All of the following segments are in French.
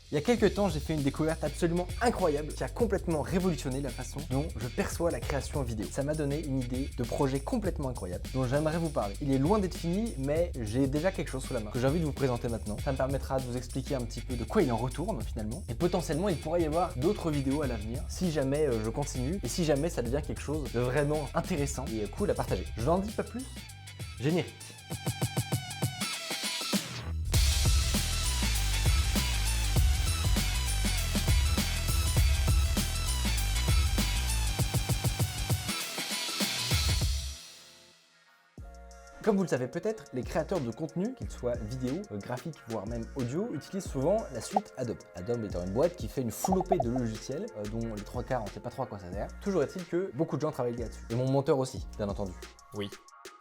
Il y a quelques temps, j'ai fait une découverte absolument incroyable qui a complètement révolutionné la façon dont je perçois la création vidéo. Ça m'a donné une idée de projet complètement incroyable dont j'aimerais vous parler. Il est loin d'être fini, mais j'ai déjà quelque chose sous la main que j'ai envie de vous présenter maintenant. Ça me permettra de vous expliquer un petit peu de quoi il en retourne finalement. Et potentiellement, il pourrait y avoir d'autres vidéos à l'avenir si jamais je continue et si jamais ça devient quelque chose de vraiment intéressant et cool à partager. Je n'en dis pas plus, générique. Comme vous le savez peut-être, les créateurs de contenu, qu'ils soient vidéo, graphique, voire même audio, utilisent souvent la suite Adobe. Adobe étant une boîte qui fait une flopée de logiciels, dont les trois quarts on ne sait pas trop à quoi ça sert. Toujours est-il que beaucoup de gens travaillent là-dessus. Et mon monteur aussi, bien entendu. Oui.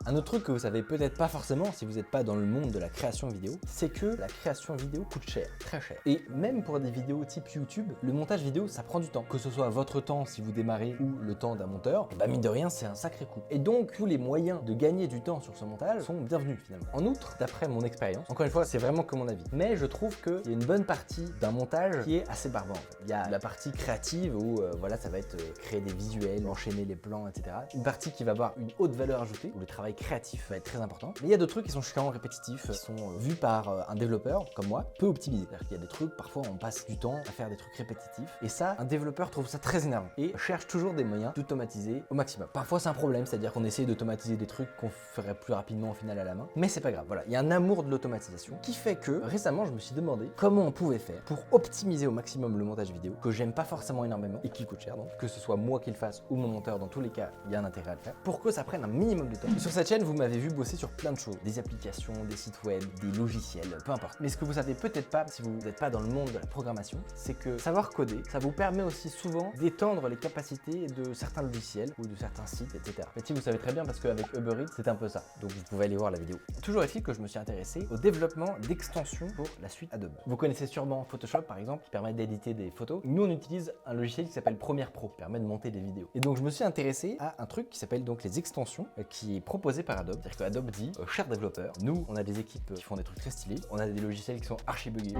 Un autre truc que vous savez peut-être pas forcément si vous n'êtes pas dans le monde de la création vidéo, c'est que la création vidéo coûte cher, très cher. Et même pour des vidéos type YouTube, le montage vidéo ça prend du temps. Que ce soit votre temps si vous démarrez ou le temps d'un monteur, et bah mine de rien c'est un sacré coût. Et donc tous les moyens de gagner du temps sur ce montage sont bienvenus finalement. En outre, d'après mon expérience, encore une fois c'est vraiment que mon avis, mais je trouve qu'il y a une bonne partie d'un montage qui est assez barbant. Il y a la partie créative où voilà ça va être créer des visuels, enchaîner les plans, etc. Une partie qui va avoir une haute valeur ajoutée, où le travail créatif va être très important. Mais il y a d'autres trucs qui sont chiants, répétitifs, qui sont vus par un développeur comme moi, peu optimisés. C'est-à-dire qu'il y a des trucs, parfois on passe du temps à faire des trucs répétitifs. Et ça, un développeur trouve ça très énervant et cherche toujours des moyens d'automatiser au maximum. Parfois c'est un problème, c'est-à-dire qu'on essaie d'automatiser des trucs qu'on ferait plus rapidement au final à la main. Mais c'est pas grave, voilà. Il y a un amour de l'automatisation qui fait que récemment je me suis demandé comment on pouvait faire pour optimiser au maximum le montage vidéo, que j'aime pas forcément énormément et qui coûte cher donc, que ce soit moi qui le fasse ou mon monteur, dans tous les cas, il y a un intérêt à le faire, pour que ça prenne un minimum de temps. Et sur cette chaîne, vous m'avez vu bosser sur plein de choses, des applications, des sites web, des logiciels, peu importe. Mais ce que vous savez peut-être pas, si vous n'êtes pas dans le monde de la programmation, c'est que savoir coder, ça vous permet aussi souvent d'étendre les capacités de certains logiciels ou de certains sites, etc. Et si vous savez très bien parce qu'avec Uber Eats, c'est un peu ça. Donc vous pouvez aller voir la vidéo. Toujours est-il que je me suis intéressé au développement d'extensions pour la suite Adobe. Vous connaissez sûrement Photoshop par exemple, qui permet d'éditer des photos. Nous on utilise un logiciel qui s'appelle Premiere Pro, qui permet de monter des vidéos. Et donc je me suis intéressé à un truc qui s'appelle donc les extensions, qui est proposé par Adobe. C'est-à-dire que Adobe dit, chers développeurs, nous on a des équipes qui font des trucs très stylés, on a des logiciels qui sont archi buggés.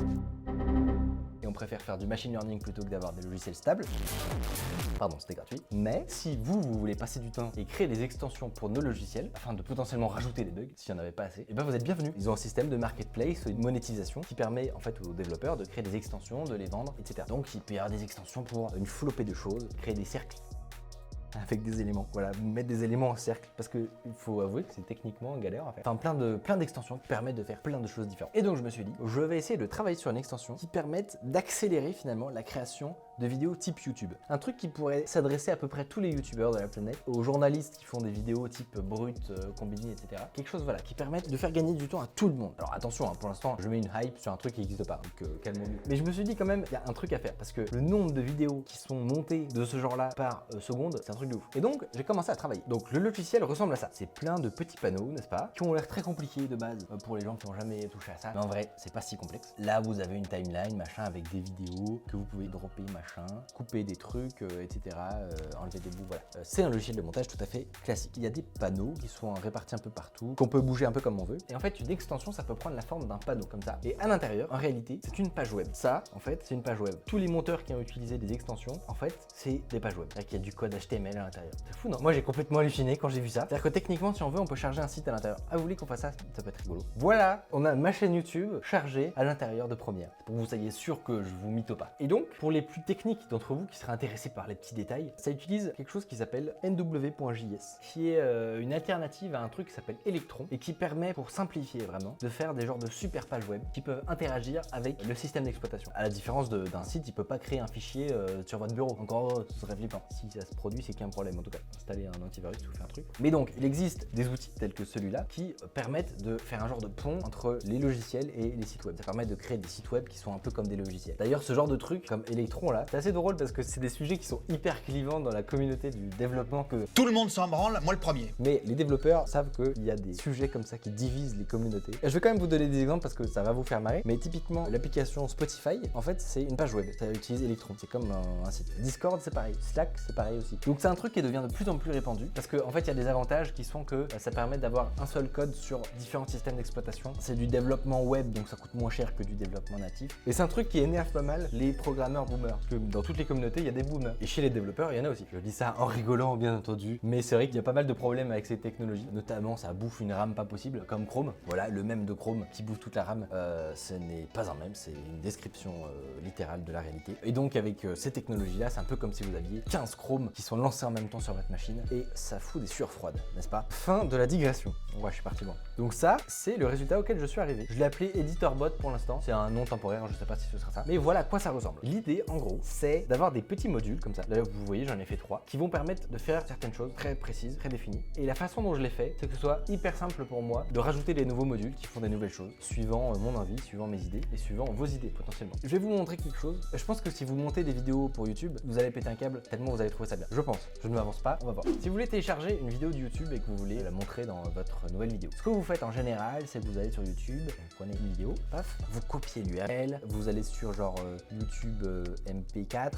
Et on préfère faire du machine learning plutôt que d'avoir des logiciels stables. Pardon, c'était gratuit. Mais si vous voulez passer du temps et créer des extensions pour nos logiciels, afin de potentiellement rajouter des bugs, s'il n'y en avait pas assez, et ben vous êtes bienvenus. Ils ont un système de marketplace, une monétisation qui permet en fait aux développeurs de créer des extensions, de les vendre, etc. Donc il peut y avoir des extensions pour une flopée de choses, créer des cercles avec des éléments, voilà, mettre des éléments en cercle, parce qu'il faut avouer que c'est techniquement galère à faire. Enfin, plein d'extensions qui permettent de faire plein de choses différentes. Et donc je me suis dit, je vais essayer de travailler sur une extension qui permette d'accélérer finalement la création de vidéos type YouTube. Un truc qui pourrait s'adresser à peu près tous les youtubeurs de la planète, aux journalistes qui font des vidéos type brut, combini, etc. Quelque chose voilà, qui permette de faire gagner du temps à tout le monde. Alors attention, hein, pour l'instant, je mets une hype sur un truc qui n'existe pas, donc calmons-nous. Mais je me suis dit quand même, il y a un truc à faire, parce que le nombre de vidéos qui sont montées de ce genre-là par seconde, c'est un truc de ouf. Et donc, j'ai commencé à travailler. Donc le logiciel ressemble à ça. C'est plein de petits panneaux, n'est-ce pas, qui ont l'air très compliqués de base pour les gens qui n'ont jamais touché à ça. Mais en vrai, c'est pas si complexe. Là, vous avez une timeline, machin, avec des vidéos que vous pouvez dropper, machin, couper des trucs, etc., enlever des bouts, voilà. C'est un logiciel de montage tout à fait classique. Il y a des panneaux qui sont répartis un peu partout, qu'on peut bouger un peu comme on veut. Et en fait, une extension, ça peut prendre la forme d'un panneau comme ça. Et à l'intérieur, en réalité, c'est une page web. Ça, en fait, c'est une page web. Tous les monteurs qui ont utilisé des extensions, en fait, c'est des pages web. C'est-à-dire qu'il y a du code HTML à l'intérieur. C'est fou, non? Moi, j'ai complètement halluciné quand j'ai vu ça. C'est-à-dire que techniquement, si on veut, on peut charger un site à l'intérieur. Ah, vous voulez qu'on fasse ça? Ça peut être rigolo. Voilà, on a ma chaîne YouTube chargée à l'intérieur de Premiere. Pour que vous soyez sûr que je vous mytho pas. Et donc, pour les plus techniques d'entre vous qui seraient intéressés par les petits détails, ça utilise quelque chose qui s'appelle nw.js, qui est une alternative à un truc qui s'appelle Electron et qui permet, pour simplifier vraiment, de faire des genres de super pages web qui peuvent interagir avec le système d'exploitation. À la différence d'un site, il peut pas créer un fichier sur votre bureau. Encore, ce serait flippant. Si ça se produit, c'est qu'il y a un problème. En tout cas, installer un antivirus ou faire un truc. Mais donc, il existe des outils tels que celui-là qui permettent de faire un genre de pont entre les logiciels et les sites web. Ça permet de créer des sites web qui sont un peu comme des logiciels. D'ailleurs, ce genre de truc, comme Electron là, C'est assez drôle parce que c'est des sujets qui sont hyper clivants dans la communauté du développement que... Tout le monde s'en branle, moi le premier. Mais les développeurs savent qu'il y a des sujets comme ça qui divisent les communautés. Et je vais quand même vous donner des exemples parce que ça va vous faire marrer. Mais typiquement, l'application Spotify, en fait, c'est une page web. Ça utilise Electron. C'est comme un site. Discord, c'est pareil. Slack, c'est pareil aussi. Donc c'est un truc qui devient de plus en plus répandu parce qu'en fait, il y a des avantages qui sont que ça permet d'avoir un seul code sur différents systèmes d'exploitation. C'est du développement web, donc ça coûte moins cher que du développement natif. Et c'est un truc qui énerve pas mal les programmeurs boomers. Parce que dans toutes les communautés, il y a des boomers. Et chez les développeurs, il y en a aussi. Je dis ça en rigolant, bien entendu. Mais c'est vrai qu'il y a pas mal de problèmes avec ces technologies. Notamment, ça bouffe une RAM pas possible, comme Chrome. Voilà, le même de Chrome qui bouffe toute la RAM. Ce n'est pas un mème, c'est une description littérale de la réalité. Et donc, avec ces technologies-là, c'est un peu comme si vous aviez 15 Chrome qui sont lancés en même temps sur votre machine. Et ça fout des sueurs froides, n'est-ce pas? Fin de la digression. Ouais, je suis parti loin. Donc ça, c'est le résultat auquel je suis arrivé. Je l'ai appelé EditorBot pour l'instant. C'est un nom temporaire, je sais pas si ce sera ça. Mais voilà à quoi ça ressemble. L'idée, en gros, c'est d'avoir des petits modules comme ça. Là, vous voyez, j'en ai fait 3, qui vont permettre de faire certaines choses très précises, très définies. Et la façon dont je l'ai fait, c'est que ce soit hyper simple pour moi de rajouter des nouveaux modules qui font des nouvelles choses, suivant mon envie, suivant mes idées et suivant vos idées potentiellement. Je vais vous montrer quelque chose. Je pense que si vous montez des vidéos pour YouTube, vous allez péter un câble tellement vous allez trouver ça bien. Je pense. Je ne m'avance pas, on va voir. Si vous voulez télécharger une vidéo de YouTube et que vous voulez la montrer dans votre nouvelle vidéo, ce que vous faites en général, c'est que vous allez sur YouTube, vous prenez une vidéo, paf, vous copiez l'URL, vous allez sur genre YouTube MP4,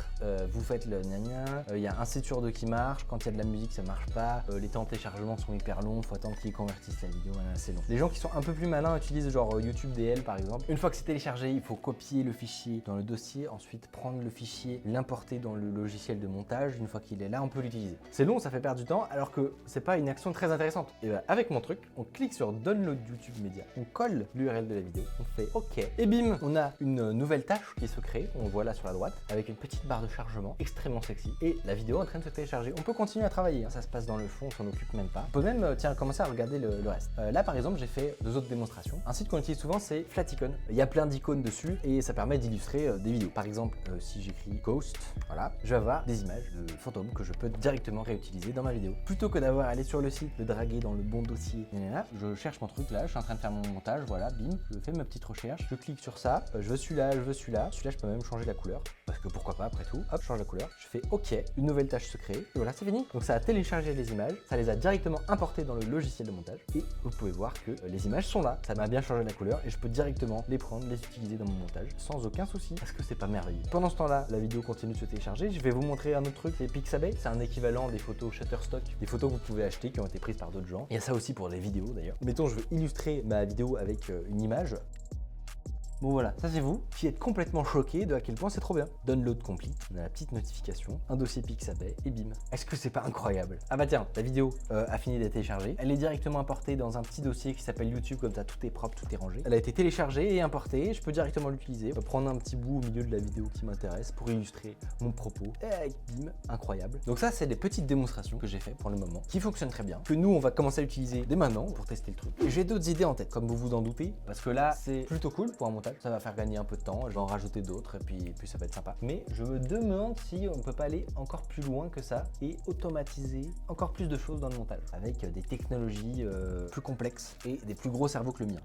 vous faites le gna-gna, il y a un site sur deux qui marche, quand il y a de la musique ça marche pas, les temps de téléchargement sont hyper longs, faut attendre qu'ils convertissent la vidéo, c'est long. Les gens qui sont un peu plus malins utilisent genre YouTube DL par exemple. Une fois que c'est téléchargé, il faut copier le fichier dans le dossier, ensuite prendre le fichier, l'importer dans le logiciel de montage. Une fois qu'il est là, on peut l'utiliser. C'est long, ça fait perdre du temps, alors que c'est pas une action très intéressante. Et bah, avec mon truc, on clique sur Download YouTube Media, on colle l'URL de la vidéo, on fait OK, et bim, on a une nouvelle tâche qui se crée, on voit là sur la droite, avec une petite barre de chargement extrêmement sexy, et la vidéo est en train de se télécharger. On peut continuer à travailler, hein. Ça se passe dans le fond, on s'en occupe même pas. On peut même, tiens, commencer à regarder le reste. Là par exemple, j'ai fait 2 autres démonstrations. Un site qu'on utilise souvent, c'est Flaticon. Il y a plein d'icônes dessus, et ça permet d'illustrer des vidéos. Par exemple, si j'écris Ghost, voilà, je vais avoir des images de fantômes que je peux directement réutiliser dans ma vidéo. Plutôt que d'avoir à aller sur le site, le draguer dans le bon dossier, je cherche mon truc là, je suis en train de faire mon montage, voilà, bim, je fais ma petite recherche, je clique sur ça, je veux celui-là, je veux celui-là, je peux même changer la couleur, parce que pourquoi pas après tout, hop, je change la couleur, je fais OK, une nouvelle tâche se crée, et voilà, c'est fini. Donc ça a téléchargé les images, ça les a directement importées dans le logiciel de montage, et vous pouvez voir que les images sont là, ça m'a bien changé la couleur, et je peux directement les prendre, les utiliser dans mon montage, sans aucun souci, parce que c'est pas merveilleux. Pendant ce temps-là, la vidéo continue de se télécharger, je vais vous montrer un autre truc, c'est Pixabay, c'est un équivalent des photos Shutterstock, des photos que vous pouvez acheter qui ont été prises par d'autres gens. Il y a ça aussi pour les vidéos d'ailleurs. Mettons, je veux illustrer ma vidéo avec une image. Bon voilà, ça c'est vous qui êtes complètement choqué de à quel point c'est trop bien. Download complete, on a la petite notification, un dossier Pixabay et bim. Est-ce que c'est pas incroyable? Ah bah tiens, la vidéo a fini d'être téléchargée. Elle est directement importée dans un petit dossier qui s'appelle YouTube, comme ça tout est propre, tout est rangé. Elle a été téléchargée et importée, je peux directement l'utiliser. Je peux prendre un petit bout au milieu de la vidéo qui m'intéresse pour illustrer mon propos. Et bim, incroyable. Donc ça c'est des petites démonstrations que j'ai fait pour le moment, qui fonctionnent très bien, que nous on va commencer à utiliser dès maintenant pour tester le truc. Et j'ai d'autres idées en tête, comme vous vous en doutez, parce que là c'est plutôt cool pour un montage. Ça va faire gagner un peu de temps, je vais en rajouter d'autres et puis ça va être sympa. Mais je me demande si on peut pas aller encore plus loin que ça et automatiser encore plus de choses dans le montage avec des technologies plus complexes et des plus gros cerveaux que le mien.